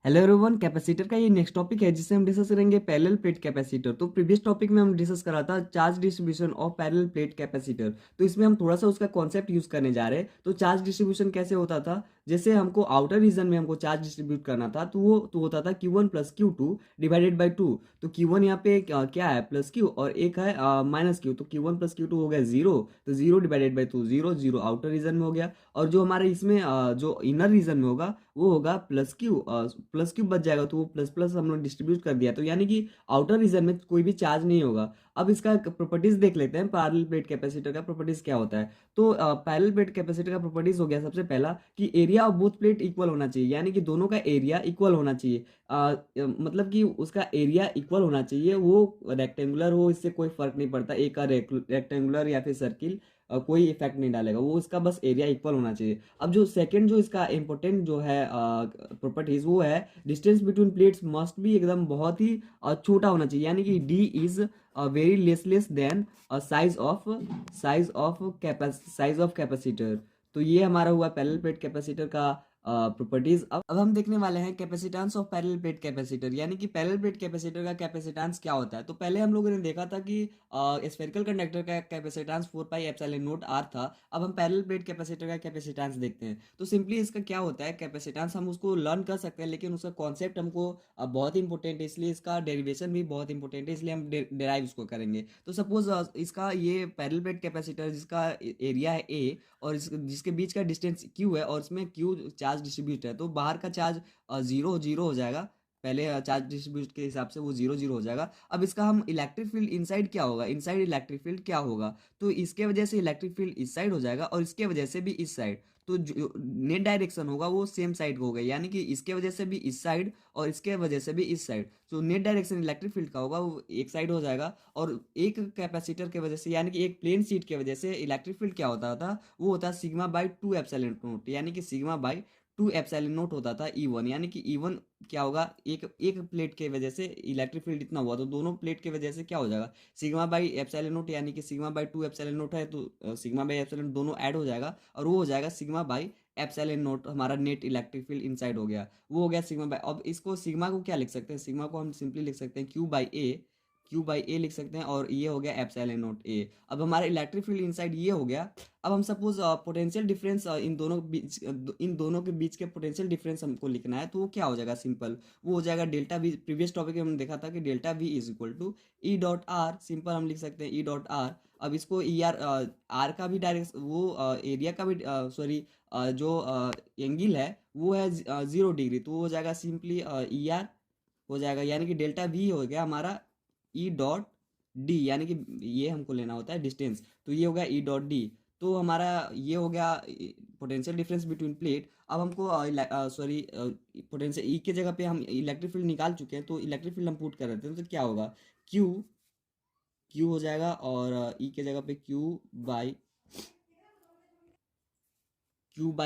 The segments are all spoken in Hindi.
हेलो एवरीवन, कैपेसिटर का ये नेक्स्ट टॉपिक है जिसे हम डिस्कस करेंगे पैरेलल प्लेट कैपेसिटर। तो प्रीवियस टॉपिक में हम डिस्कस करा था charge distribution of parallel plate capacitor. तो इसमें हम थोड़ा सा उसका कॉन्सेप्ट यूज करने जा रहे हैं। तो चार्ज डिस्ट्रीब्यूशन कैसे होता था, जैसे हमको आउटर रीजन में हमको चार्ज डिस्ट्रीब्यूट करना था तो वो तो होता था Q1 plus Q2 divided by 2। तो Q1 यहाँ पे क्या है, प्लस Q, और एक है माइनस Q। तो Q1 प्लस Q2 हो गया जीरो। तो zero divided by 2, zero zero outer region में हो गया। और जो हमारे इसमें जो इनर रीजन में होगा वो होगा प्लस क्यू। प्लस क्यू बच जाएगा तो वो प्लस प्लस हम लोग डिस्ट्रीब्यूट कर दिया, तो यानी कि आउटर रीजन में कोई भी चार्ज नहीं होगा। अब इसका प्रॉपर्टीज देख लेते हैं, पैरेलल प्लेट कैपेसिटर का प्रॉपर्टीज क्या होता है। तो पैरेलल प्लेट कैपेसिटर का प्रॉपर्टीज हो गया सबसे पहला कि area of both plate equal होना चाहिए, यानी कि दोनों का एरिया इक्वल होना चाहिए। मतलब कि उसका एरिया इक्वल होना चाहिए, वो रेक्टेंगुलर हो इससे कोई फर्क नहीं पड़ता, एक का रेक्टेंगुलर या फिर सर्किल कोई इफेक्ट नहीं डालेगा, वो इसका बस एरिया इक्वल होना चाहिए। अब जो सेकंड जो इसका इंपॉर्टेंट जो है प्रॉपर्टीज वो है डिस्टेंस बिटवीन प्लेट्स मस्ट भी एकदम बहुत ही छोटा होना चाहिए, यानी कि D is very less than size of capacitor. तो ये हमारा हुआ पैरेलल प्लेट कैपेसिटर का प्रॉपर्टीज। अब हम देखने वाले हैं capacitance of parallel plate capacitor, यानी कि पैरेलल प्लेट कैपेसिटर का कैपेसिटेंस क्या होता है। तो पहले हम लोगों ने देखा था कि स्फेरिकल कंडक्टर का capacitance 4 pi epsilon naught r था। अब हम पैरेलल प्लेट कैपेसिटर का कैपेसिटेंस देखते हैं। तो सिंपली इसका क्या होता है, कैपेसिटेंस हम उसको लर्न कर सकते हैं, लेकिन उसका कॉन्सेप्ट हमको बहुत इंपॉर्टेंट है, इसलिए इसका डेरिवेशन भी बहुत इंपॉर्टेंट है, इसलिए हम डेराइव इसको करेंगे। तो सपोज इसका ये पैरेलल प्लेट कैपेसिटर जिसका एरिया है ए और जिसके बीच का डिस्टेंस क्यू है और इसमें क्यू चार्ज डिस्ट्रीब्यूट है, तो बाहर का चार्ज जीरो जीरो हो जाएगा। पहले चार्ज डिस्ट्रीब्यूट के हिसाब से वो जीरो जीरो हो जाएगा। अब इसका हम इलेक्ट्रिक फील्ड इनसाइड क्या होगा, इनसाइड इलेक्ट्रिक फील्ड क्या होगा। तो इसके वजह से इलेक्ट्रिक फील्ड इस साइड हो जाएगा और इसके वजह से भी इस साइड। तो जो नेट डायरेक्शन होगा वो सेम साइड को होगा, यानी कि इसके वजह से भी इस साइड और इसके वजह से भी इस साइड। तो नेट डायरेक्शन इलेक्ट्रिक फील्ड का होगा वो एक साइड हो जाएगा। और एक कैपेसिटर के वजह से, यानी कि एक प्लेन शीट के वजह से इलेक्ट्रिक फील्ड क्या होता था, वो होता है sigma by two epsilon note, यानी कि sigma by two epsilon note होता था E1। यानी कि E1 क्या होगा, एक एक प्लेट के वजह से इलेक्ट्रिक फील्ड इतना हुआ, तो दोनों प्लेट के वजह से क्या हो जाएगा, सिग्मा बाई एप्सिलॉन नोट, यानी कि sigma by two epsilon note है तो सिग्मा बाई एप्सिलॉन दोनों ऐड हो जाएगा और वो हो जाएगा सिग्मा बाई एप्सिलॉन नोट। हमारा नेट इलेक्ट्रिक फील्ड इनसाइड हो गया, वो हो गया सिग्मा बाई। अब इसको सिग्मा को क्या लिख सकते हैं, सिग्मा को हम सिंपली लिख सकते हैं क्यू बाई ए लिख सकते हैं, और ये हो गया एप्सिलॉन नोट ए। अब हमारा इलेक्ट्रिक फील्ड इनसाइड ये हो गया। अब हम सपोज पोटेंशियल डिफरेंस इन दोनों के बीच के पोटेंशियल डिफरेंस हमको लिखना है, तो वो क्या हो जाएगा, सिंपल वो हो जाएगा डेल्टा वी। प्रीवियस टॉपिक में हमने देखा था कि delta V is equal to E dot r, simple हम लिख सकते हैं ई डॉट आर। अब इसको ई आर, आर का भी डायरेक्ट वो एरिया का भी सॉरी जो एंगल है वो है 0 डिग्री, तो वो हो जाएगा सिंपली ई आर हो जाएगा, यानी कि डेल्टा वी हो गया हमारा ई डॉट डी, यानी कि ये हमको लेना होता है डिस्टेंस, तो ये हो गया ई डॉट डी। तो हमारा ये हो गया पोटेंशियल डिफरेंस बिटवीन प्लेट। अब हमको सॉरी पोटेंशियल ई के जगह पे हम इलेक्ट्रिक फील्ड निकाल चुके हैं, तो इलेक्ट्रिक फील्ड हम पुट कर देते हैं, तो क्या होगा, क्यू क्यू हो जाएगा और ई के जगह पे क्यू बाई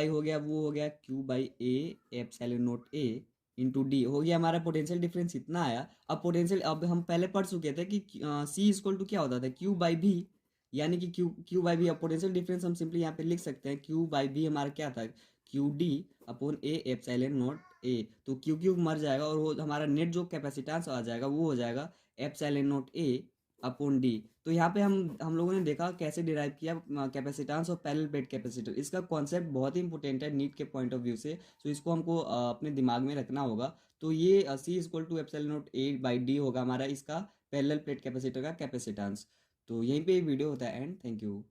हो गया, वो हो गया Q by A epsilon naught A into D हो गया। हमारा पोटेंशियल डिफरेंस इतना आया। अब पोटेंशियल, अब हम पहले पढ़ चुके थे कि सी इक्वल टू क्या होता था, क्यू बाई भी, यानी कि क्यू बाई भी। अब पोटेंशियल डिफरेंस हम सिंपली यहाँ पे लिख सकते हैं, क्यू बाई भी हमारा क्या था, Q D upon A epsilon naught A. तो क्यू क्यू मर जाएगा और वो हमारा नेट जो कैपेसिटेंस आ जाएगा वो हो जाएगा एप्सिलॉन नोट ए अपॉन डी। तो यहाँ पे हम लोगों ने देखा कैसे डिराइव किया कैपेसिटेंस और पैरेलल प्लेट कैपेसिटर। इसका कॉन्सेप्ट बहुत ही इंपॉर्टेंट है नीट के पॉइंट ऑफ व्यू से, तो इसको हमको अपने दिमाग में रखना होगा। तो ये C equal to epsilon naught A by D होगा हमारा इसका पैरेलल प्लेट कैपेसिटर का कैपेसिटेंस। तो यहीं पे वीडियो होता है एंड थैंक यू।